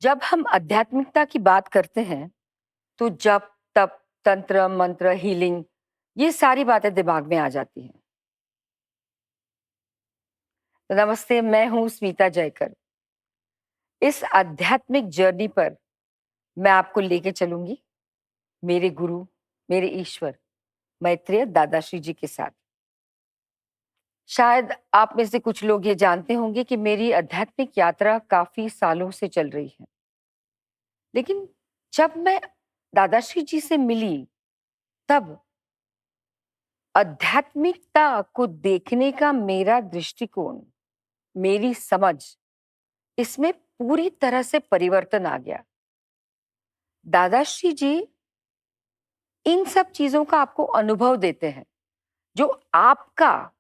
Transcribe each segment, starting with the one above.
जब हम आध्यात्मिकता की बात करते हैं तो जप तप तंत्र मंत्र हीलिंग ये सारी बातें दिमाग में आ जाती हैं। तो नमस्ते, मैं हूँ स्मिता जयकर। इस आध्यात्मिक जर्नी पर मैं आपको लेके चलूंगी मेरे गुरु, मेरे ईश्वर मैत्रेय दादाश्री जी के साथ। शायद आप में से कुछ लोग ये जानते होंगे कि मेरी आध्यात्मिक यात्रा काफी सालों से चल रही है, लेकिन जब मैं दादाश्री जी से मिली तब आध्यात्मिकता को देखने का मेरा दृष्टिकोण, मेरी समझ, इसमें पूरी तरह से परिवर्तन आ गया। दादाश्री जी इन सब चीजों का आपको अनुभव देते हैं जो आपका,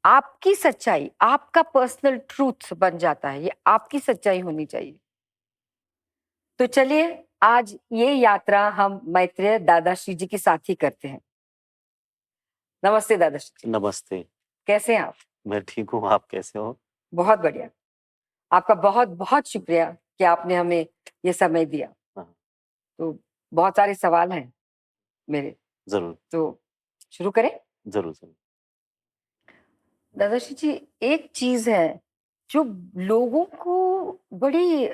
आपकी सच्चाई, आपका पर्सनल ट्रूथ बन जाता है। ये आपकी सच्चाई होनी चाहिए। तो चलिए, आज ये यात्रा हम मैत्रेय दादाश्री जी के साथ ही करते हैं। नमस्ते दादाश्री जी। नमस्ते। कैसे हैं आप? मैं ठीक हूँ, आप कैसे हो? बहुत बढ़िया। आपका बहुत बहुत शुक्रिया कि आपने हमें ये समय दिया। हाँ, तो बहुत सारे सवाल हैं मेरे, ज़रूर, तो शुरू करें? ज़रूर, ज़रूर। दादाश्री जी, एक चीज है जो लोगों को बड़ी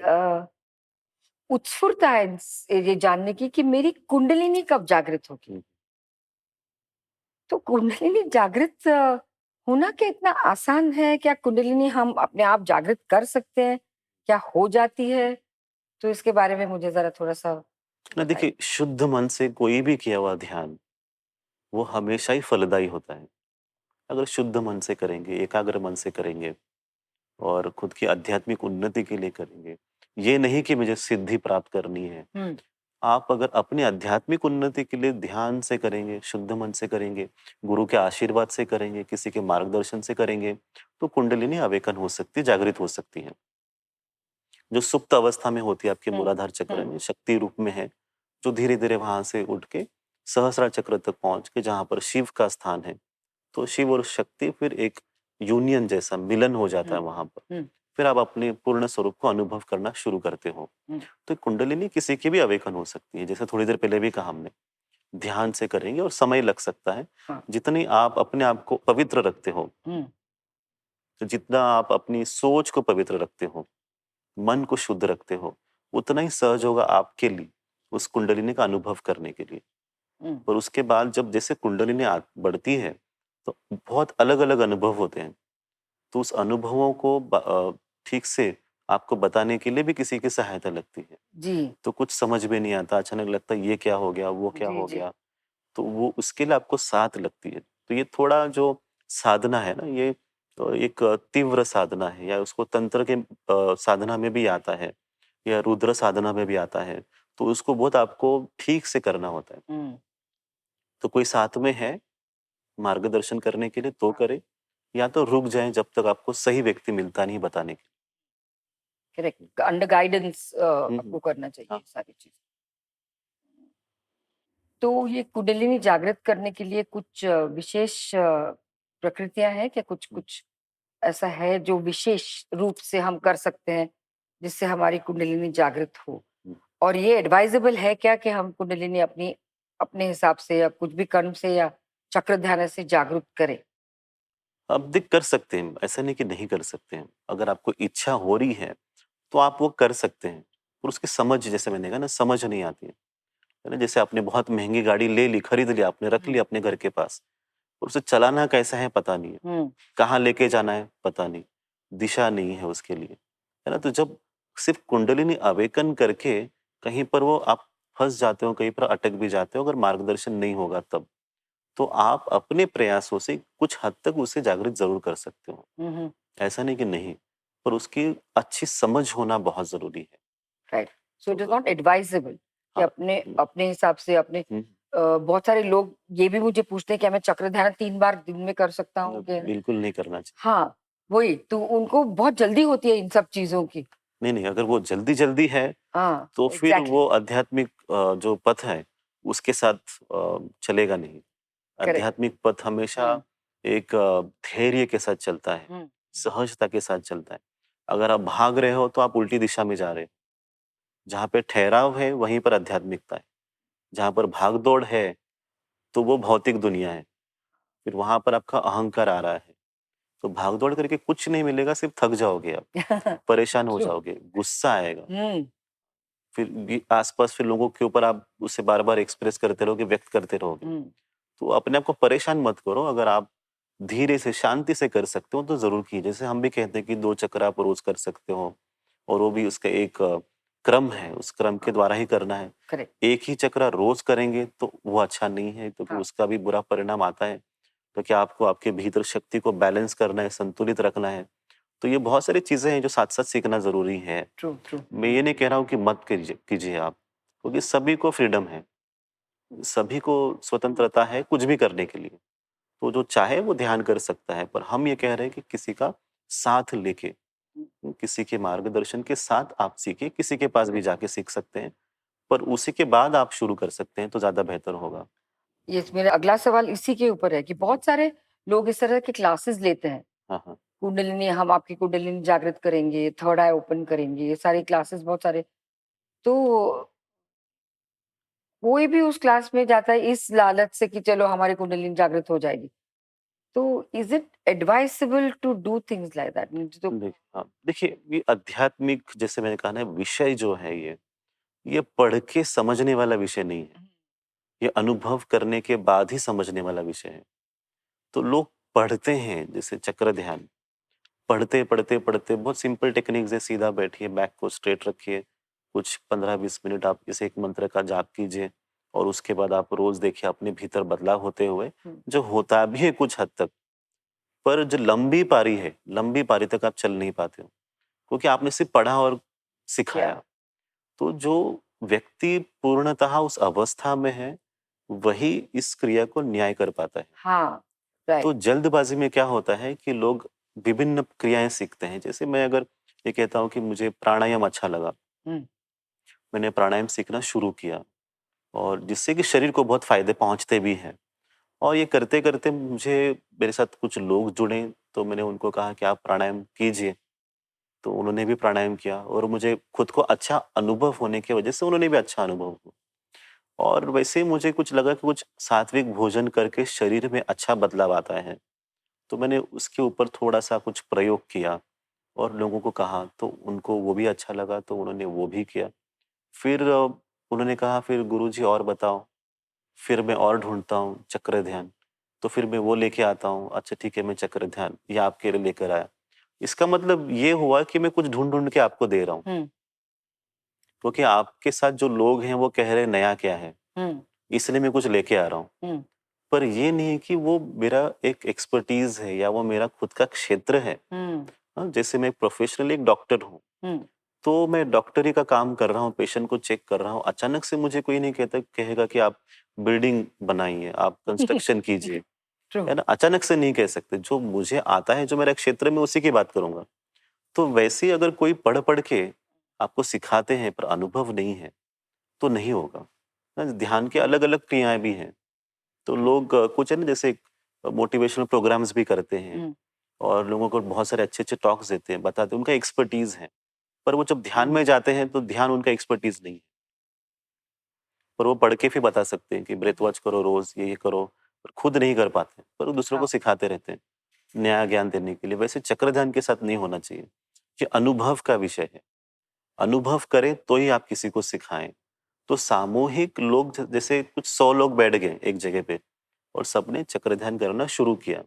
उत्सुकता है ये जानने की कि मेरी कुंडलिनी कब जागृत होगी। हुँ, तो कुंडलिनी जागृत होना क्या इतना आसान है? क्या कुंडलिनी हम अपने आप जागृत कर सकते हैं? क्या हो जाती है? तो इसके बारे में मुझे जरा थोड़ा सा ना बताइए। देखिए, शुद्ध मन से कोई भी किया हुआ ध्यान, वो हमेशा ही फलदायी होता है। अगर शुद्ध मन से करेंगे, एकाग्र मन से करेंगे और खुद की आध्यात्मिक उन्नति के लिए करेंगे, ये नहीं कि मुझे सिद्धि प्राप्त करनी है। हम्म। आप अगर अपनी आध्यात्मिक उन्नति के लिए ध्यान से करेंगे, शुद्ध मन से करेंगे, गुरु के आशीर्वाद से करेंगे, किसी के मार्गदर्शन से करेंगे, तो कुंडलिनी अवेकन हो सकती है, जागृत हो सकती है। जो सुप्त अवस्था में होती है आपके हम्म। मूलाधार चक्र हम्म। में, शक्ति रूप में है, जो धीरे-धीरे वहाँ से उठ के सहस्रार चक्र तक पहुँच के जहाँ पर शिव का स्थान है, तो शिव और शक्ति फिर एक यूनियन जैसा मिलन हो जाता हम्म। है वहाँ पर। हम्म। फिर आप अपने पूर्ण स्वरूप को अनुभव करना शुरू करते हो। हम्म। तो कुंडलिनी किसी की भी अवेकन हो सकती है, जैसे थोड़ी देर पहले भी कहा हमने, ध्यान से करेंगे और समय लग सकता है। हाँ। जितनी आप अपने आप को पवित्र रखते हो, हम्म। तो जितना आप अपनी सोच को पवित्र रखते हो, मन को शुद्ध रखते हो, उतना ही सहज होगा आपके लिए उस कुंडलिनी का अनुभव करने के लिए। हम्म। और उसके बाद जब जैसे कुंडलिनी बढ़ती है, तो बहुत अलग-अलग अनुभव होते हैं। तो उस अनुभवों को ठीक से आपको बताने के लिए भी किसी की सहायता लगती है। जी। तो कुछ समझ में नहीं आता, अचानक लगता है ये क्या हो गया, वो क्या जी। हो जी। गया, तो वो उसके लिए आपको साथ लगती है। तो ये थोड़ा जो साधना है ना, ये एक तीव्र साधना है, या उसको तंत्र के साधना में भी आता है, या रुद्र साधना में भी आता है। तो उसको बहुत आपको ठीक से करना होता है। हम्म। तो कोई साथ में है मार्गदर्शन करने के लिए तो करे, या तो रुक जाएँ जब तक आपको सही व्यक्ति मिलता नहीं बताने के करेक्ट, अंडर गाइडेंस लिए। हुँ, हुँ। आपको करना चाहिए हाँ। ये सारी चीज। तो ये कुंडलिनी जागृत करने के लिए कुछ विशेष प्रकृतियां हैं क्या? कुछ हुँ, कुछ ऐसा है जो विशेष रूप से हम कर सकते हैं जिससे हमारी कुंडलिनी जागृत हो? हुँ। और ये एडवाइजेबल है क्या कि हम कुंडलिनी अपनी अपने हिसाब से या कुछ भी कर्म से या चक्र ध्यान से जागृत करें? आप देख कर सकते हैं, ऐसा नहीं कि नहीं कर सकते हैं। अगर आपको इच्छा हो रही है, तो आप वो कर सकते हैं। और उसकी समझ, जैसे मैंने कहा ना, समझ नहीं आती है ना? जैसे आपने बहुत महँगी गाड़ी ले ली, खरीद ली आपने, रख ली हम्म। अपने घर के पास, और उसे चलाना कैसा है पता नहीं है, हम्म। कहाँ लेके जाना है पता नहीं, दिशा नहीं है उसके लिए, है ना? तो जब सिर्फ़ कुंडलिनी अवेकन करके कहीं पर वो आप फँस जाते हो, कहीं पर अटक भी जाते हो, अगर मार्गदर्शन नहीं होगा तब, तो आप अपने प्रयासों से कुछ हद तक उसे जागृत ज़रूर कर सकते हो। हम्म। ऐसा नहीं कि नहीं, पर उसकी अच्छी समझ होना बहुत ज़रूरी है। राइट। सो इट इज तो नॉट एडवाइजेबल कि हाँ, अपने हुँ, अपने हिसाब से अपने हुँ, बहुत सारे लोग ये भी मुझे पूछते हैं कि मैं चक्र ध्यान 3 बार दिन में कर सकता हूँ कि? बिल्कुल नहीं करना चाहिए। हाँ, वही तो उनको बहुत जल्दी होती है इन सब चीजों की। नहीं, नहीं, अगर वो जल्दी-जल्दी है, हाँ, तो फिर एग्जैक्टली। वो आध्यात्मिक जो पथ है, उसके साथ चलेगा नहीं। करेक्ट। आध्यात्मिक पथ हमेशा हम्म। एक धैर्य के साथ चलता है, हम्म। सहजता के साथ चलता है। अगर आप भाग रहे हो, तो आप उल्टी दिशा में जा रहे हो। जहाँ पे ठहराव है वहीं पर आध्यात्मिकता है, जहाँ पर भाग दौड़ है तो वो भौतिक दुनिया है, फिर वहां पर आपका अहंकार आ रहा है। तो भाग दौड़ करके कुछ नहीं मिलेगा, सिर्फ थक जाओगे आप, परेशान हो ट्रू। जाओगे, गुस्सा आएगा, हम्म। फिर भी आसपास फिर लोगों के ऊपर आप उसे बार बार एक्सप्रेस करते रहोगे, व्यक्त करते रहोगे। हम्म। तो अपने आप को परेशान मत करो, अगर आप धीरे से शांति से कर सकते हो तो जरूर कीजिए। जैसे हम भी कहते हैं कि 2 चक्र आप रोज कर सकते हो, और वो भी उसका एक क्रम है, उस क्रम के हाँ। द्वारा ही करना है। करेक्ट। एक ही चक्र रोज करेंगे तो वो अच्छा नहीं है, क्योंकि हाँ। उसका भी बुरा परिणाम आता है। तो क्या आपको आपके भीतर शक्ति को बैलेंस करना है, संतुलित रखना है। तो ये बहुत सारी चीजें हैं जो साथ साथ सीखना जरूरी है। True true. मैं ये नहीं कह रहा हूँ कि मत कीजिए कीजिए आप, क्योंकि सभी को फ्रीडम है, सभी को स्वतंत्रता है कुछ भी करने के लिए। तो जो चाहे वो ध्यान कर सकता है, पर हम ये कह रहे हैं कि किसी का साथ लेके, किसी के मार्गदर्शन के साथ आप सीखिए, किसी के पास भी जाके सीख सकते हैं, पर उसी के बाद आप शुरू कर सकते हैं तो ज़्यादा बेहतर होगा। ये मेरा अगला सवाल इसी के ऊपर है कि बहुत सारे लोग इस तरह के क्लासेस लेते हैं। हाँ, हाँ। कुंडलिनी, हम आपकी कुंडलिनी जागृत करेंगे, थर्ड आई ओपन करेंगे, ये सारे क्लासेस बहुत सारे। तो कोई भी उस क्लास में जाता है इस लालच से कि चलो हमारी कुंडलिनी जागृत हो जाएगी। तो is it advisable to do things like that? तो हाँ, देखिए ये आध्यात्मिक, जैसे मैंने कहा ना, विषय जो है ये पढ़ के समझने वाला विषय नहीं है। ये अनुभव करने के बाद ही समझने वाला विषय है। तो लोग पढ़ते हैं जैसे चक्र ध्यान, पढ़ते, पढ़ते, पढ़ते बहुत सिंपल टेक्निक्स है, सीधा बैठिए, बैक को स्ट्रेट रखिए, कुछ 15-20 मिनट आप इस एक मंत्र का जाप कीजिए, और उसके बाद आप रोज़ देखिए अपने भीतर बदलाव होते हुए, जो होता भी है कुछ हद तक, पर जो लंबी पारी है, लंबी पारी तक आप चल नहीं पाते हो, क्योंकि आपने सिर्फ़ पढ़ा और या सिखाया। तो जो व्यक्ति पूर्णतः उस अवस्था में है, वही इस क्रिया को न्याय कर पाता है। हाँ, तो राइट। जल्दबाजी में क्या होता है कि लोग विभिन्न क्रियाएं सीखते हैं। जैसे मैं अगर ये कहता हूँ कि मुझे प्राणायाम अच्छा लगा, हुँ, मैंने प्राणायाम सीखना शुरू किया, और जिससे कि शरीर को बहुत फायदे पहुंचते भी हैं। और ये करते करते मुझे, मेरे साथ कुछ लोग जुड़े, तो मैंने उनको कहा कि आप प्राणायाम कीजिए, तो उन्होंने भी प्राणायाम किया, और मुझे खुद को अच्छा अनुभव होने की वजह से उन्होंने भी अच्छा अनुभव हुआ। और वैसे ही मुझे कुछ लगा कि कुछ सात्विक भोजन करके शरीर में अच्छा बदलाव आता है, तो मैंने उसके ऊपर थोड़ा-सा कुछ प्रयोग किया और लोगों को कहा, तो उनको वो भी अच्छा लगा, तो उन्होंने वो भी किया। फिर उन्होंने कहा, फिर गुरुजी और बताओ, फिर मैं और ढूँढता हूँ चक्र ध्यान, तो फिर मैं वो लेके आता हूँ, अच्छा ठीक है मैं चक्र ध्यान ये आपके लिए लेकर आया। इसका मतलब ये हुआ कि मैं कुछ ढूँढ-ढूँढ के आपको दे रहा हूँ, हुँ, क्योंकि आपके साथ जो लोग हैं वो कह रहे हैं नया क्या है, हुँ, इसलिए मैं कुछ लेके आ रहा हूँ। हुँ, पर ये नहीं है कि वो मेरा एक एक्सपर्टीज़ है या वो मेरा खुद का क्षेत्र है। हुँ, हाँ, जैसे मैं प्रोफ़ेशनली एक डॉक्टर हूँ, हुँ। तो मैं डॉक्टरी का काम कर रहा हूँ, पेशेंट को चेक कर रहा हूँ। अचानक से मुझे कोई नहीं कहेगा कि आप बिल्डिंग बनाइए, आप कंस्ट्रक्शन कीजिए, ट्रू। है ना? अचानक से नहीं कह सकते। जो मुझे आता है, जो मेरा क्षेत्र में, उसी की बात करूँगा। तो वैसे ही अगर कोई पढ़-पढ़ के आपको सिखाते हैं पर अनुभव नहीं है, तो नहीं होगा। ध्यान के अलग-अलग क्रियाएँ भी हैं। तो लोग कुछ है ना, जैसे मोटिवेशनल प्रोग्राम्स भी करते हैं, हुँ, और लोगों को बहुत सारे अच्छे-अच्छे टॉक्स देते हैं, बताते हैं, उनका एक्सपर्टीज़ है। पर वो जब ध्यान में जाते हैं तो ध्यान उनका एक्सपर्टीज़ नहीं है। पर वो पढ़ के भी बता सकते हैं कि ब्रेथ वॉच करो रोज़, ये करो, पर खुद नहीं कर पाते, पर वो दूसरों हाँ, को सिखाते रहते हैं, नया ज्ञान देने के लिए। वैसे चक्र ध्यान के साथ नहीं होना चाहिए। ये अनुभव का विषय है। अनुभव करें तो ही आप किसी को सिखाएँ। तो सामूहिक लोग, जैसे कुछ 100 लोग बैठ गए एक जगह पे और सबने चक्र ध्यान करना शुरू किया।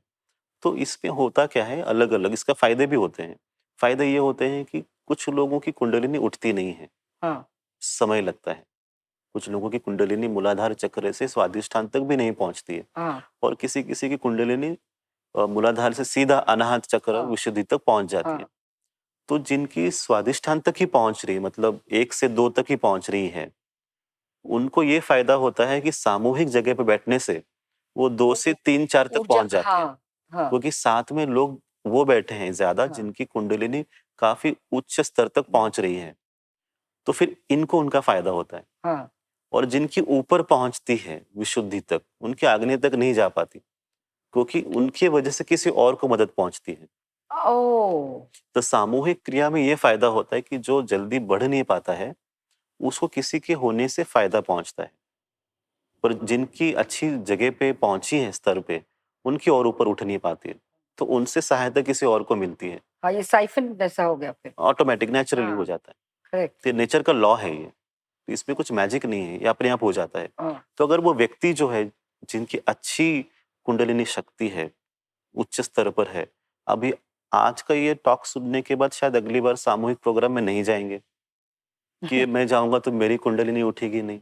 तो इसमें होता क्या है, अलग-अलग इसका फ़ायदे भी होते हैं। फ़ायदे ये होते हैं कि कुछ लोगों की कुंडलिनी उठती नहीं है, हाँ, समय लगता है। कुछ लोगों की कुंडलिनी मूलाधार चक्र से स्वादिष्ठान तक भी नहीं पहुँचती है, हाँ, और किसी-किसी की कुंडलिनी मूलाधार से सीधा अनाहत चक्र, हाँ, विशुद्धि तक पहुँच जाती है। हाँ। तो जिनकी स्वादिष्ठान तक ही पहुँच रही है, मतलब 1 से 2 तक ही पहुँच रही है, उनको ये फ़ायदा होता है कि सामूहिक जगह पे बैठने से वो 2 से वो 3-4 तक ऊर्जा, पहुँच जाते हैं। हाँ, हाँ, क्योंकि साथ में लोग वो बैठे हैं ज़्यादा, हाँ, जिनकी कुंडलिनी काफ़ी उच्च स्तर तक पहुँच रही है। तो फिर इनको उनका फ़ायदा होता है, हाँ। और जिनकी ऊपर पहुँचती है विशुद्धि तक, उनकी आग्नेय तक नहीं जा पाती, क्योंकि उनकी वजह से किसी और को मदद पहुँचती है। ओह! तो सामूहिक क्रिया में ये फ़ायदा होता है कि जो जल्दी बढ़ नहीं पाता है, उसको किसी के होने से फायदा पहुंचता है, पर जिनकी अच्छी जगह पे पहुंची है स्तर पे, उनकी और ऊपर उठ नहीं पाती है, तो उनसे सहायता किसी और को मिलती है, हाँ, ये साइफन जैसा हो गया फिर। ऑटोमेटिक नेचुरली हो हाँ, जाता है। करेक्ट। तो नेचर का लॉ है ये, तो इसमें कुछ मैजिक नहीं है, ये अपने आप हो जाता है। हाँ, तो अगर वो व्यक्ति जो है, जिनकी अच्छी कुंडलिनी शक्ति है, उच्च स्तर पर है, अभी आज का ये टॉक सुनने के बाद शायद अगली बार सामूहिक प्रोग्राम में नहीं जाएंगे कि मैं जाऊंगा तो मेरी कुंडलिनी उठेगी नहीं।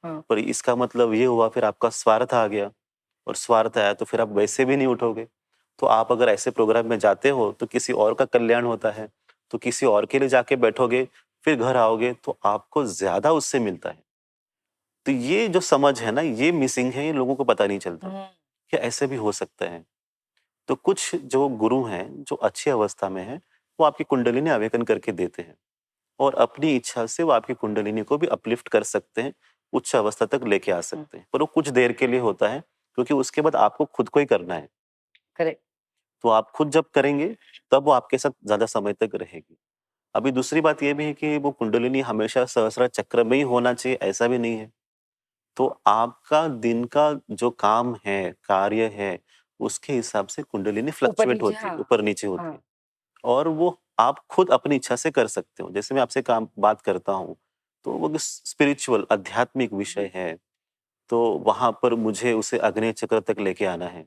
हाँ, पर इसका मतलब ये हुआ फिर आपका स्वार्थ आ गया, और स्वार्थ आया तो फिर आप वैसे भी नहीं उठोगे। तो आप अगर ऐसे प्रोग्राम में जाते हो तो किसी और का कल्याण होता है, तो किसी और के लिए जाके बैठोगे, फिर घर आओगे तो आपको ज्यादा उससे मिलता है। तो ये जो समझ है ना, ये मिसिंग है, ये लोगों को पता नहीं चलता हम्म, कि ऐसे भी हो सकता है। तो कुछ जो गुरु हैं जो अच्छी अवस्था में हैं, वो आपकी कुंडलिनी आवेदन करके देते हैं, और अपनी इच्छा से वो आपकी कुंडलिनी को भी अपलिफ्ट कर सकते हैं, उच्च अवस्था तक लेके आ सकते हैं, पर वो कुछ देर के लिए होता है, क्योंकि उसके बाद आपको खुद को ही करना है। करेक्ट। तो आप खुद जब करेंगे तब वो आपके साथ ज्यादा समय तक रहेगी। अभी दूसरी बात ये भी है कि वो कुंडलिनी हमेशा सहस्रा चक्र में ही होना चाहिए, ऐसा भी नहीं है। तो आपका दिन का जो काम है, कार्य है, उसके हिसाब से कुंडलिनी ऊपर फ्लक्चुएट नीचे, होती है, हाँ। ऊपर नीचे होती है। हाँ। और वो आप खुद अपनी इच्छा से कर सकते हो। जैसे मैं आपसे काम बात करता हूँ, तो वो स्पिरिचुअल आध्यात्मिक विषय है, तो वहाँ पर मुझे उसे आग्नेय चक्र तक लेके आना है,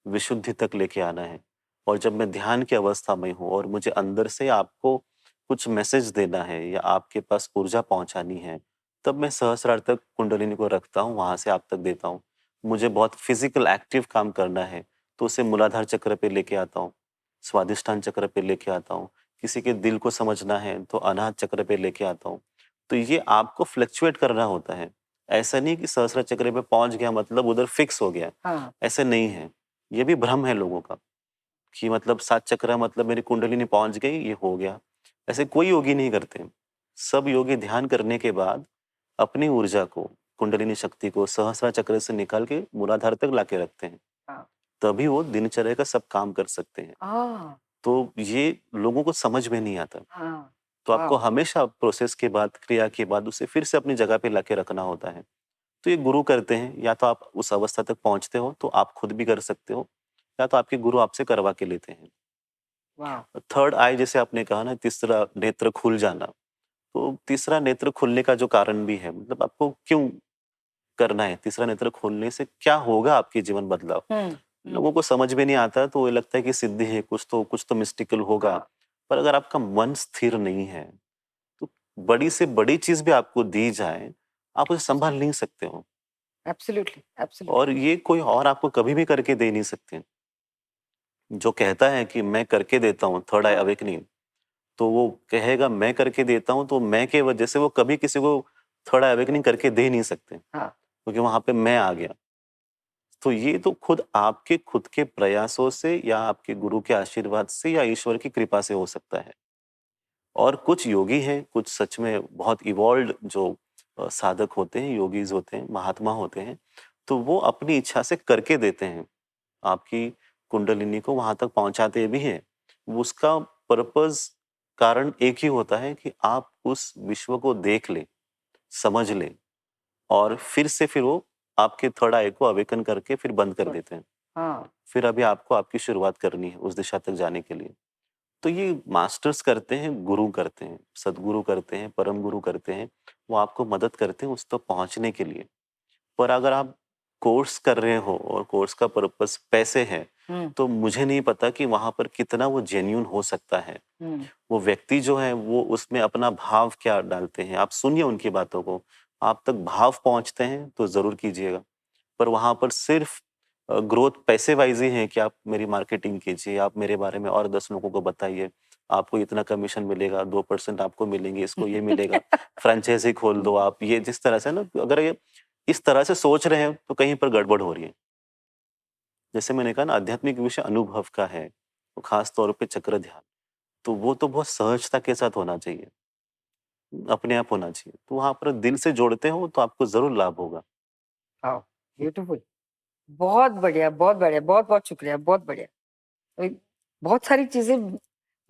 विशुद्धि तक लेके आना है। और जब मैं ध्यान की अवस्था में हूँ और मुझे अंदर से आपको कुछ मैसेज देना है या आपके पास ऊर्जा पहुँचानी है, तब मैं सहस्रार तक कुंडलिनी को रखता हूँ, वहाँ से आप तक देता हूँ। मुझे बहुत फिजिकल एक्टिव काम करना है, तो उसे मूलाधार चक्र पे लेके आता हूँ, स्वादिष्ठान चक्र पे लेके आता हूँ। किसी के दिल को समझना है तो अनाहत चक्र पे लेके आता हूँ। तो ये आपको फ्लक्चुएट करना होता है। ऐसा नहीं कि सहस्त्र चक्र पे पहुंच गया मतलब उधर फिक्स हो गया, हाँ। ऐसे नहीं है। ये भी भ्रम है लोगों का कि मतलब 7 चक्र मतलब मेरी कुंडलिनी पहुंच गई, ये हो गया। ऐसे कोई योगी नहीं करते। सब योगी ध्यान करने के बाद अपनी ऊर्जा को, कुंडलिनी शक्ति को सहस्त्र चक्र से निकाल के मूलाधार तक लाके रखते हैं। हाँ। तभी वो दिनचर्या का सब काम कर सकते हैं। हाँ। तो ये लोगों को समझ में नहीं आता। हाँ। तो आपको वाओ! हमेशा प्रोसेस के बाद, क्रिया के बाद उसे फिर से अपनी जगह पे लाके रखना होता है। तो ये गुरु करते हैं, या तो आप उस अवस्था तक पहुंचते हो तो आप खुद भी कर सकते हो, या तो आपके गुरु आपसे करवा के लेते हैं। वाओ! थर्ड आई जैसे आपने कहा ना, तीसरा नेत्र खुल जाना, तो तीसरा नेत्र खुलने का जो कारण भी है, मतलब आपको क्यों करना है, तीसरा नेत्र खोलने से क्या होगा आपके जीवन बदलाव, हुँ, हुँ। लोगों को समझ में नहीं आता, तो ये लगता है कि सिद्धि है, कुछ तो मिस्टिकल होगा। हाँ, पर अगर आपका मन स्थिर नहीं है, तो बड़ी से बड़ी चीज भी आपको दी जाए, आप उसे संभाल नहीं सकते हो, एब्सोल्युटली, और एब्सोल्युटली। ये कोई और आपको कभी भी करके दे नहीं सकते। जो कहता है कि मैं करके देता हूँ, थर्ड आई हाँ, अवेकनिंग, तो वो कहेगा मैं करके देता हूँ, तो मैं के वजह से वो कभी किसी को थर्ड आई अवेकनिंग करके दे नहीं सकते, हाँ, क्योंकि वहां पे मैं आ गया। तो ये तो खुद के प्रयासों से, या आपके गुरु के आशीर्वाद से, या ईश्वर की कृपा से हो सकता है। और कुछ योगी हैं, कुछ सच में बहुत इवॉल्व्ड जो साधक होते हैं, योगीज होते हैं, महात्मा होते हैं, तो वो अपनी इच्छा से करके देते हैं, आपकी कुंडलिनी को वहां तक पहुंचाते भी हैं। वो उसका पर्पस, कारण एक ही होता है कि आप उस विश्व को देख लें, समझ लें, और फिर वो आपके थर्ड आई को अवेकन करके फिर बंद कर गुड। देते हैं। हाँ, फिर अभी आपको आपकी शुरुआत करनी है उस दिशा तक जाने के लिए। तो ये मास्टर्स करते हैं, गुरु करते हैं, सदगुरु करते हैं, परम गुरु करते हैं। वो आपको मदद करते हैं उस तक पहुंचने के लिए। पर अगर आप कोर्स कर रहे हो और कोर्स का पर्पस पैसे है, हुँ, तो मुझे नहीं पता कि वहां पर कितना वो जेन्यून हो सकता है। हुँ, वो व्यक्ति जो है वो उसमें अपना भाव क्या डालते हैं, आप सुनिए उनकी बातों को। आप तक भाव पहुंचते हैं तो जरूर कीजिएगा। पर वहां पर सिर्फ ग्रोथ पैसे वाइज ही है कि आप मेरी मार्केटिंग कीजिए, आप मेरे बारे में और 10 लोगों को बताइए, आपको इतना कमीशन मिलेगा, 2% आपको मिलेंगे, इसको ये मिलेगा, फ्रेंचाइजी खोल दो आप, ये जिस तरह से ना, अगर ये इस तरह से सोच रहे हैं तो कहीं पर गड़बड़ हो रही है। जैसे मैंने कहा ना, आध्यात्मिक विषय अनुभव का है, तो खास तौर पे चक्र ध्यान, तो वो तो बहुत सहजता के साथ होना चाहिए, अपने आप होना चाहिए। तो वहां पर दिल से जोड़ते हो तो आपको जरूर लाभ होगा। वाओ! ब्यूटीफुल। बहुत बढ़िया, बहुत बढ़िया, बहुत-बहुत शुक्रिया, बहुत बढ़िया। अ, बहुत सारी चीज़ें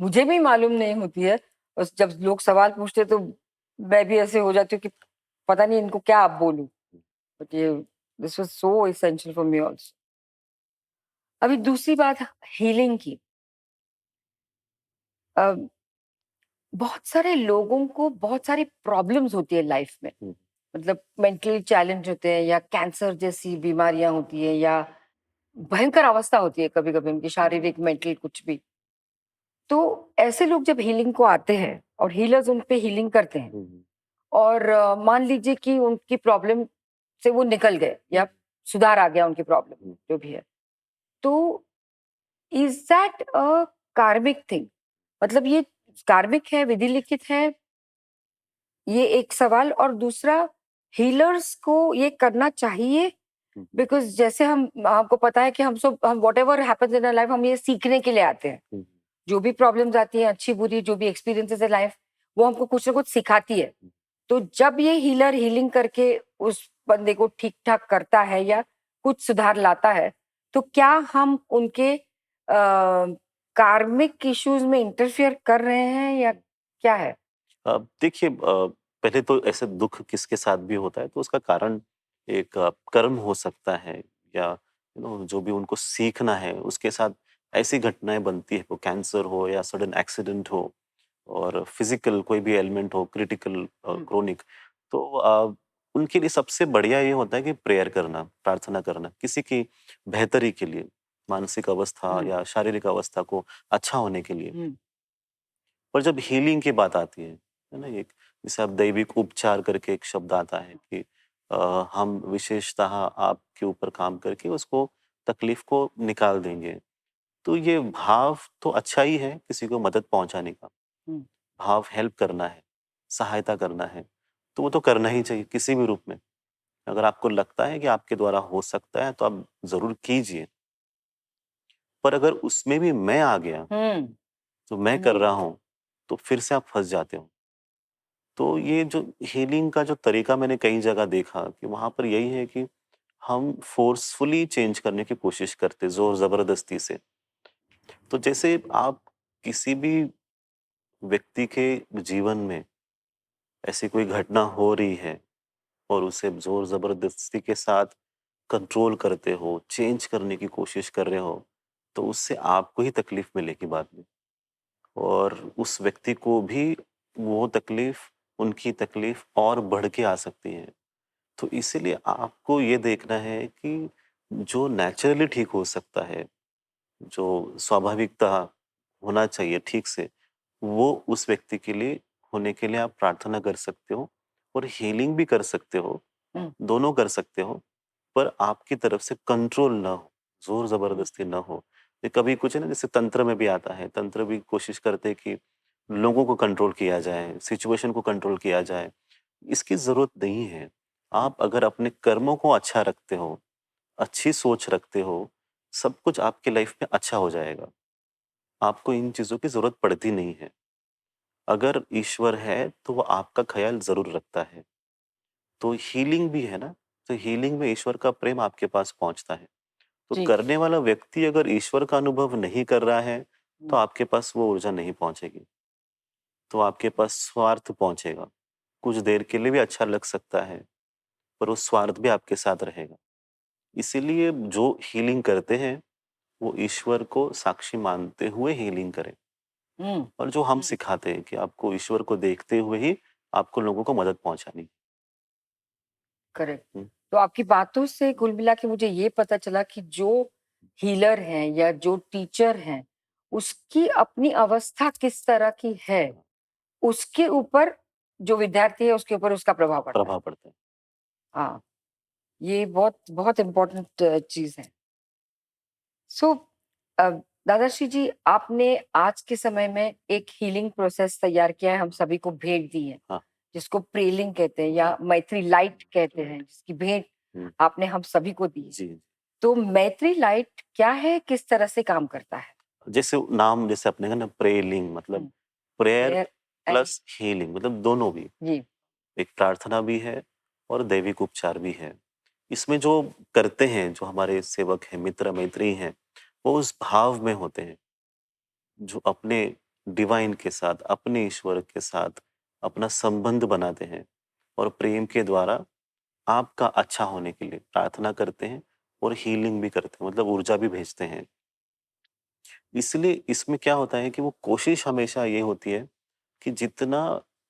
मुझे भी मालूम नहीं होती है, बस जब लोग सवाल पूछते तो मैं भी ऐसे हो जाती हूँ कि पता नहीं इनको क्या अब बोलूँ, बट ये this was so essential for me also. अभी दूसरी बात हीलिंग की। अ, बहुत सारे लोगों को बहुत सारी प्रॉब्लम्स होती है लाइफ में, हुँ, मतलब मेंटली चैलेंज होते हैं या कैंसर जैसी बीमारियां होती है या भयंकर अवस्था होती है कभी कभी उनकी, शारीरिक मेंटल कुछ भी। तो ऐसे लोग जब हीलिंग को आते हैं और हीलर्स उन पे हीलिंग करते हैं, हुँ, हुँ, और मान लीजिए कि उनकी प्रॉब्लम से वो निकल गए या सुधार आ गया उनकी प्रॉब्लम हुँ। जो भी है, तो इज दैट अ कार्मिक थिंग? मतलब ये कार्मिक है, विधि लिखित है, ये एक सवाल। और दूसरा, हीलर्स को ये करना चाहिए? हुँ, हुँ, बिकॉज जैसे हम, आपको पता है कि हम what ever happens in life हम ये सीखने के लिए आते हैं। हुँ, जो भी प्रॉब्लम्स आती हैं, अच्छी बुरी, जो भी एक्सपीरियंसेस है लाइफ, वो हमको कुछ ना कुछ सिखाती है। हुँ। तो जब ये हीलर हीलिंग करके उस बंदे को ठीक ठाक करता है या कुछ सुधार लाता है, तो क्या हम उनके कार्मिक इश्यूज में इंटरफियर कर रहे हैं या क्या है? देखिए, पहले तो ऐसे दुःख किसके साथ भी होता है तो उसका कारण एक कर्म हो सकता है, या जो भी उनको सीखना है उसके साथ ऐसी घटनाएँ बनती है, वो कैंसर हो या सडन एक्सीडेंट हो और फिज़िकल कोई भी एलिमेंट हो, क्रिटिकल हम्म, क्रोनिक। तो उनके लिए सबसे बढ़िया ये होता है कि प्रेयर करना, प्रार्थना करना, किसी की बेहतरी के लिए, मानसिक अवस्था हम्म, या शारीरिक अवस्था को अच्छा होने के लिए। हम्म, पर जब हीलिंग की बात आती है ना, एक जैसे आप दैविक उपचार करके एक शब्द आता है कि हम विशेषतः आपके ऊपर काम करके उसको तकलीफ को निकाल देंगे। तो ये भाव तो अच्छा ही है किसी को मदद पहुँचाने का, हम्म, भाव हेल्प करना है, सहायता करना है, तो वो तो करना ही चाहिए किसी भी रूप में। अगर आपको लगता है कि आपके द्वारा हो सकता है तो आप ज़रूर कीजिए। पर अगर उसमें भी मैं आ गया, हम्म, तो मैं कर रहा हूँ, तो फिर से आप फँस जाते हो। तो ये जो हीलिंग का जो तरीका मैंने कई जगह देखा कि वहाँ पर यही है कि हम फ़ोर्सफुली चेंज करने की कोशिश करते, ज़ोर ज़बरदस्ती से। तो जैसे आप किसी भी व्यक्ति के जीवन में ऐसी कोई घटना हो रही है और उसे ज़ोर ज़बरदस्ती के साथ कंट्रोल करते हो, चेंज करने की कोशिश कर रहे हो, तो उससे आपको ही तकलीफ़ मिलेगी बाद में। और उस व्यक्ति को भी वो तकलीफ़, उनकी तकलीफ़ और बढ़ के आ सकती है। तो इसीलिए आपको ये देखना है कि जो नेचुरली ठीक हो सकता है, जो स्वाभाविकता होना चाहिए ठीक से, वो उस व्यक्ति के लिए होने के लिए आप प्रार्थना कर सकते हो और हीलिंग भी कर सकते हो, हम्म, दोनों कर सकते हो, पर आपकी तरफ से कंट्रोल ना हो, ज़ोर हम्म, ज़बरदस्ती ना हो। ये कभी कुछ है ना, जैसे तंत्र में भी आता है, तंत्र भी कोशिश करते हैं कि लोगों को कंट्रोल किया जाए, सिचुएशन को कंट्रोल किया जाए। इसकी ज़रूरत नहीं है। आप अगर अपने कर्मों को अच्छा रखते हो, अच्छी सोच रखते हो, सब कुछ आपकी लाइफ में अच्छा हो जाएगा। आपको इन चीज़ों की ज़रूरत पड़ती नहीं है। अगर ईश्वर है, तो वो आपका ख़्याल ज़रूर रखता है। तो हीलिंग भी है ना, तो हीलिंग में ईश्वर का प्रेम आपके पास पहुँचता है। तो जी, करने वाला व्यक्ति अगर ईश्वर का अनुभव नहीं कर रहा है, तो हम्म, आपके पास वो ऊर्जा नहीं पहुँचेगी। तो आपके पास स्वार्थ पहुँचेगा। कुछ देर के लिए भी अच्छा लग सकता है, पर वो स्वार्थ भी आपके साथ रहेगा। इसीलिए जो हीलिंग करते हैं, वो ईश्वर को साक्षी मानते हुए हीलिंग करें। हम्म, और जो हम सिखाते हैं कि आपको ईश्वर को देखते हुए ही आपको लोगों को मदद पहुँचानी। करेक्ट। हुँ, तो आपकी बातों से कुल मिला के मुझे ये पता चला कि जो हीलर हैं या जो टीचर हैं, उसकी अपनी अवस्था किस तरह की है, उसके ऊपर, जो विद्यार्थी है उसके ऊपर उसका प्रभाव पड़ता है। प्रभाव पड़ता है। हाँ, ये बहुत बहुत इम्पोर्टेंट चीज है। सो दादाश्री जी, आपने आज के समय में एक हीलिंग प्रोसेस तैयार किया है, हम सभी को भेंट दी है, हाँ, जिसको प्रेलिंग कहते हैं या मैत्री लाइट कहते हैं, राइट। जिसकी भेंट हुँ, आपने हम सभी को दी है। जी। तो मैत्री लाइट क्या है, किस तरह से काम करता है? जैसे नाम जैसे आपने कहा ना, प्रेयलिंग मतलब hmm, prayer prayer and, plus healing, मतलब दोनों भी। जी, एक प्रार्थना भी है और दैविक उपचार भी है। इसमें जो करते हैं, जो हमारे सेवक हैं, मित्र-मैत्री हैं, वो उस भाव में होते हैं, जो अपने डिवाइन के साथ, अपने ईश्वर के साथ, अपना संबंध बनाते हैं और प्रेम के द्वारा आपका अच्छा होने के लिए प्रार्थना करते हैं और हीलिंग भी करते हैं, मतलब ऊर्जा भी भेजते हैं। इसलिए इसमें क्या होता है कि वो कोशिश हमेशा ये होती है कि जितना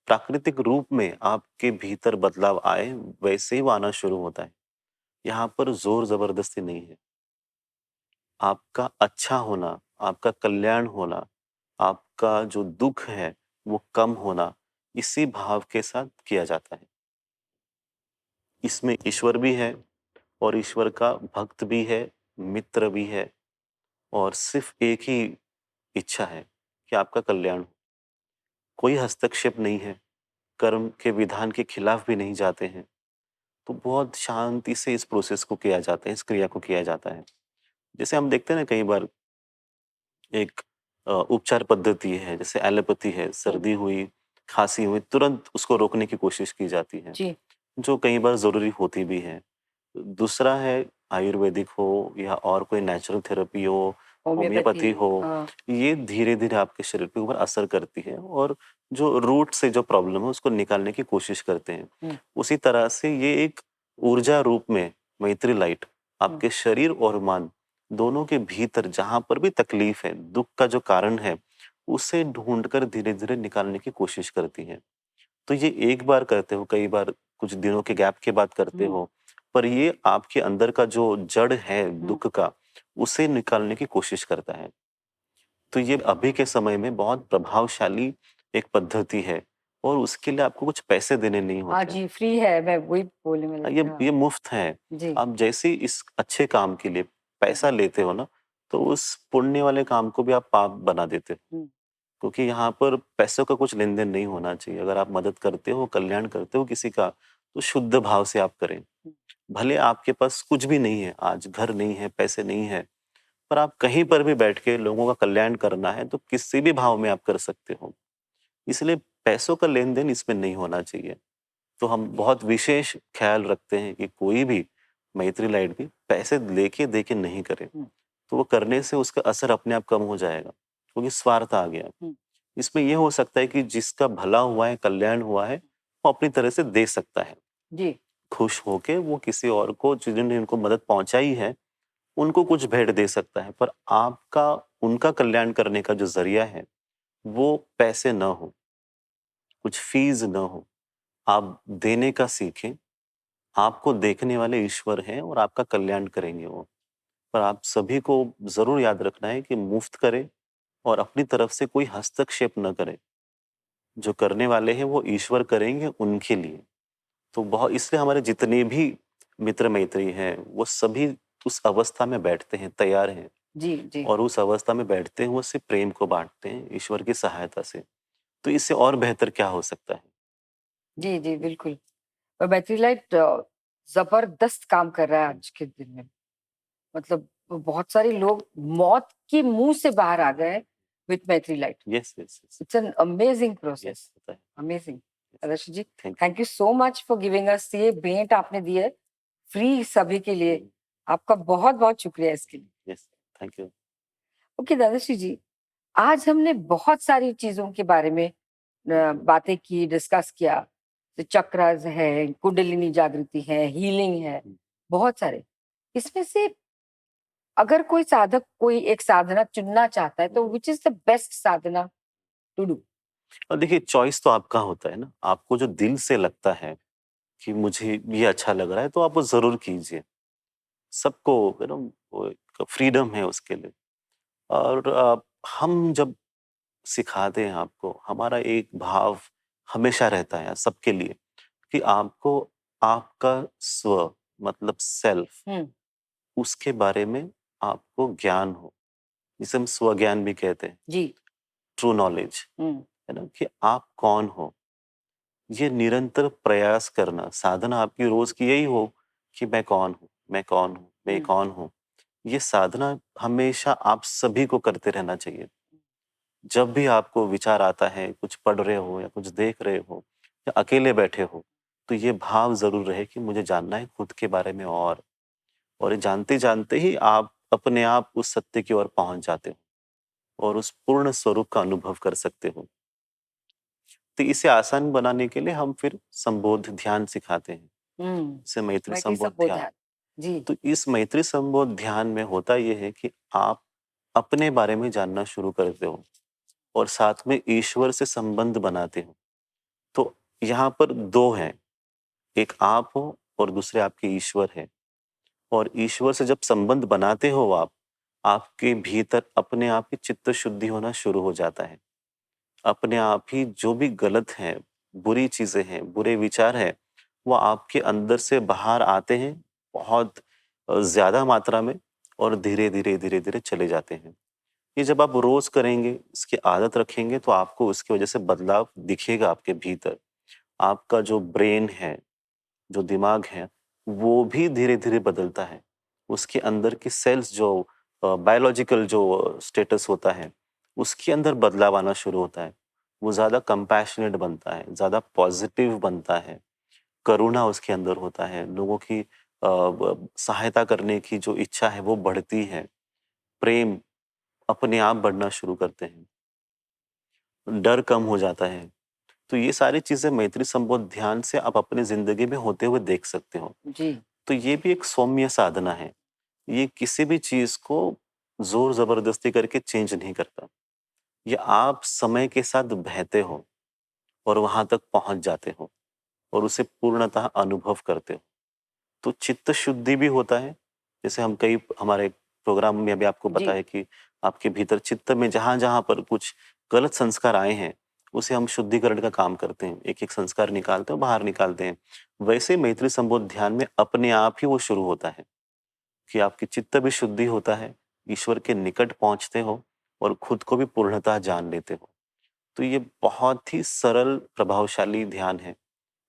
प्राकृतिक रूप में आपके भीतर बदलाव आए, वैसे ही वो आना शुरू होता है। यहाँ पर ज़ोर ज़बरदस्ती नहीं है। आपका अच्छा होना, आपका कल्याण होना, आपका जो दुःख है, वो कम होना, इसी भाव के साथ किया जाता है। इसमें ईश्वर भी है और ईश्वर का भक्त भी है, मित्र भी है और सिर्फ़ एक ही इच्छा है कि आपका कल्याण हो। कोई हस्तक्षेप नहीं है, कर्म के विधान के खिलाफ भी नहीं जाते हैं। तो बहुत शांति से इस प्रोसेस को किया जाता है, इस क्रिया को किया जाता है। जैसे हम देखते हैं ना कई बार एक उपचार पद्धति है, जैसे एलोपैथी है, सर्दी हुई, खाँसी हुई, तुरंत उसको रोकने की कोशिश की जाती है, जी, जो कई बार ज़रूरी होती भी है। दूसरा है आयुर्वेदिक हो या और कोई नेचुरल थेरेपी हो, होम्योपैथी। होम्योपैथी हो, हाँ। ये धीरे-धीरे आपके शरीर के ऊपर असर करती है और जो रूट से जो प्रॉब्लम है उसको निकालने की कोशिश करते हैं। हुँ, उसी तरह से ये एक ऊर्जा रूप में मैत्री लाइट हुँ, आपके शरीर और मन दोनों के भीतर जहाँ पर भी तकलीफ है, दुःख का जो कारण है, उसे ढूँढकर धीरे-धीरे निकालने की कोशिश करती है। तो ये एक बार करते हो, कई बार कुछ दिनों के गैप के बाद करते हुँ, हो, पर ये आपके अंदर का जो जड़ है हुँ, दुःख का, उसे निकालने की कोशिश करता है। तो ये अभी के समय में बहुत प्रभावशाली एक पद्धति है और उसके लिए आपको कुछ पैसे देने नहीं हाँ होते हैं। जी, फ्री है, मैं वही बोलने वाली थी। हाँ, ये मुफ्त है। जी, आप जैसे ही इस अच्छे काम के लिए हुँ, पैसा लेते हो ना, तो उस पुण्य वाले काम को भी आप पाप बना देते हो। हुँ, क्योंकि यहाँ पर पैसों का कुछ लेन-देन नहीं होना चाहिए। अगर आप मदद करते हो, कल्याण करते हो किसी का, तो शुद्ध भाव से आप करें। हुँ, भले आपके पास कुछ भी नहीं है, आज घर नहीं है, पैसे नहीं है, पर आप कहीं पर भी बैठ के लोगों का कल्याण करना है, तो किसी भी भाव में आप कर सकते हो। इसलिए पैसों का लेन-देन इसमें नहीं होना चाहिए। तो हम बहुत विशेष ख़्याल रखते हैं कि कोई भी मैत्री लाइट भी पैसे लेके देके नहीं करे। हुँ, तो वो करने से उसका असर अपने आप कम हो जाएगा, क्योंकि स्वार्थ आ गया। हुँ, इसमें ये हो सकता है कि जिसका भला हुआ है, कल्याण हुआ है, वो अपनी तरह से दे सकता है। जी, खुश होके वो किसी और को जिन्होंने इनको मदद पहुँचाई है, उनको कुछ भेंट दे सकता है। पर आपका उनका कल्याण करने का जो ज़रिया है, वो पैसे ना हो, कुछ फ़ीस ना हो। आप देने का सीखें, आपको देखने वाले ईश्वर हैं और आपका कल्याण करेंगे वो। पर आप सभी को ज़रूर याद रखना है कि मुफ़्त करें और अपनी तरफ से कोई हस्तक्षेप ना करें। जो करने वाले हैं वो ईश्वर करेंगे उनके लिए। तो बहुत इसलिए हमारे जितने भी मित्र-मैत्री हैं, वो सभी उस अवस्था में बैठते हैं, तैयार हैं जी, जी, और उस अवस्था में बैठते हैं, वो सिर्फ़ प्रेम को बाँटते हैं ईश्वर की सहायता से। तो इससे और बेहतर क्या हो सकता है? जी, जी, बिल्कुल। और बैटरी लाइट ज़बरदस्त काम कर रहा है आज के दिन में। मतलब बहुत सारे लोग मौत के मुँह से बाहर आ गए with battery light. Yes, yes, yes, it's an amazing yes, process, होता है। Amazing. Yes, Adarsh ji, thank you. Thank you so much for giving us ये भेंट आपने दी है, फ्री सभी के लिए। हुँ, आपका बहुत-बहुत शुक्रिया इसके लिए। Yes, thank you. Okay Dadashri ji, आज हमने बहुत सारी चीज़ों के बारे में बातें की, डिस्कस किया। तो चक्रास है, कुंडलिनी जागृति है, हीलिंग है, हुँ। बहुत सारे। इसमें से अगर कोई साधक कोई एक साधना चुनना चाहता है, तो which is the best sadhana to do? और देखिए चॉइस तो आपका होता है ना, आपको जो दिल से लगता है कि मुझे ये अच्छा लग रहा है, तो आप वो ज़रूर कीजिए। सबको वो एक फ्रीडम है उसके लिए और हम जब सिखाते हैं आपको, हमारा एक भाव हमेशा रहता है सबके लिए कि आपको आपका स्व मतलब सेल्फ हुँ, उसके बारे में आपको ज्ञान हो, जिसे हम स्वज्ञान भी कहते हैं, जी। ट्रू नॉलेज, हुँ, है ना? कि आप कौन हो? ये निरंतर प्रयास करना, साधना आपकी रोज़ की यही हो कि मैं कौन हूँ? मैं कौन हूँ? मैं हुँ, कौन हूँ? ये साधना हमेशा आप सभी को करते रहना चाहिए। जब भी आपको विचार आता है, कुछ पढ़ रहे हो या कुछ देख रहे हो या अकेले बैठे हो, तो ये भाव ज़रूर रहे कि मुझे जानना है खुद के बारे में और ये जानते-जानते ही आप अपने आप उस सत्य की ओर पहुँच जाते हो और उस पूर्ण स्वरूप का अनुभव कर सकते हो। तो इसे आसान बनाने के लिए हम फिर संबोध ध्यान सिखाते हैं, जैसे मैत्री मैत्री संबोध संबोध ध्यान। ध्यान। जी। तो इस मैत्री संबोध ध्यान में होता ये है कि आप अपने बारे में जानना शुरू करते हो और साथ में ईश्वर से संबंध बनाते हो। तो यहाँ पर 2 हैं, एक आप हो और दूसरे आपके ईश्वर हैं। और ईश्वर से जब संबंध बनाते हो आप, आपके भीतर अपने आप ही चित्त शुद्धि होना शुरू हो जाता है। अपने आप ही जो भी गलत है, बुरी चीज़ें हैं, बुरे विचार हैं, वो आपके अंदर से बाहर आते हैं बहुत ज़्यादा मात्रा में और धीरे-धीरे, धीरे-धीरे चले जाते हैं। ये जब आप रोज़ करेंगे, इसकी आदत रखेंगे तो आपको उसकी वज़ह से बदलाव दिखेगा आपके भीतर। आपका जो ब्रेन है, जो दिमाग है, वो भी धीरे-धीरे बदलता है। उसके अंदर की सेल्स जो बायोलॉजिकल जो स्टेटस होता है, उसके अंदर बदलाव आना शुरू होता है। वो ज़्यादा कंपैशनेट बनता है, ज़्यादा पॉज़िटिव बनता है, करुणा उसके अंदर होता है, लोगों की सहायता करने की जो इच्छा है वो बढ़ती है, प्रेम अपने आप बढ़ना शुरू करते हैं, डर कम हो जाता है। तो ये सारी चीज़ें मैत्री संबोध ध्यान से आप अपनी ज़िंदगी में होते हुए देख सकते हो। जी। तो ये भी एक सौम्य साधना है। ये किसी भी चीज़ को ज़ोर-ज़बरदस्ती करके चेंज नहीं करता। ये आप समय के साथ बहते हो और वहाँ तक पहुँच जाते हो और उसे पूर्णतः अनुभव करते हो। तो चित्त शुद्धि भी होता है, जैसे हम कई हमारे प्रोग्राम में अभी आपको जी। पता है कि आपके भीतर चित्त में जहाँ-जहाँ पर कुछ गलत संस्कार आए हैं, उसे हम शुद्धिकरण का काम करते हैं। एक-एक संस्कार निकालते हैं, बाहर निकालते हैं। वैसे ही मैत्री संबोध ध्यान में अपने आप ही वो शुरू होता है कि आपकी चित्त भी शुद्धि होता है, ईश्वर के निकट पहुँचते हो और खुद को भी पूर्णतः जान लेते हो। तो ये बहुत ही सरल, प्रभावशाली ध्यान है,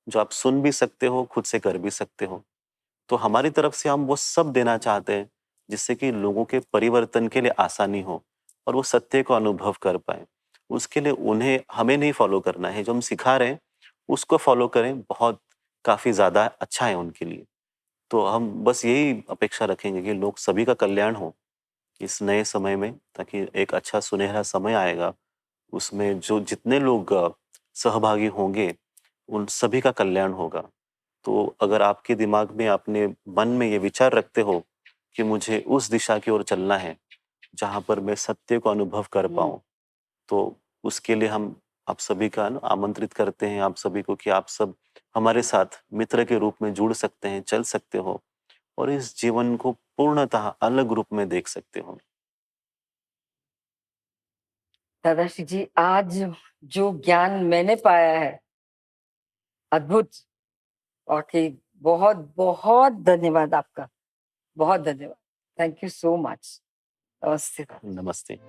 जो आप सुन भी सकते हो, खुद से कर भी सकते हो। तो हमारी तरफ से हम वो सब देना चाहते हैं, जिससे कि लोगों के परिवर्तन के लिए आसानी हो और वो सत्य को अनुभव कर पाएँ। उसके लिए उन्हें हमें नहीं फ़ॉलो करना है, जो हम सिखा रहे हैं, उसको फ़ॉलो करें, बहुत काफ़ी ज़्यादा अच्छा है उनके लिए। तो हम बस यही अपेक्षा रखेंगे कि लोग सभी का कल्याण हो, इस नए समय में, ताकि एक अच्छा सुनहरा समय आएगा, उसमें जो जितने लोग सहभागी होंगे, उन सभी का कल्याण होगा। तो अगर आपके दिमाग में, अपने मन में ये विचार रखते हो कि मुझे उस दिशा की ओर चलना है, जहाँ पर मैं सत्य को अनुभव कर हुँ। पाऊँ, तो उसके लिए हम आप सभी का ना आमंत्रित करते हैं आप सभी को कि आप सब हमारे साथ मित्र के रूप में जुड़ सकते हैं, चल सकते हो और इस जीवन को पूर्णतः अलग रूप में देख सकते हो। दादाश्री जी, आज जो ज्ञान मैंने पाया है, अद्भुत। वाक़ई बहुत-बहुत धन्यवाद आपका। बहुत धन्यवाद। Thank you so much. नमस्ते। नमस्ते।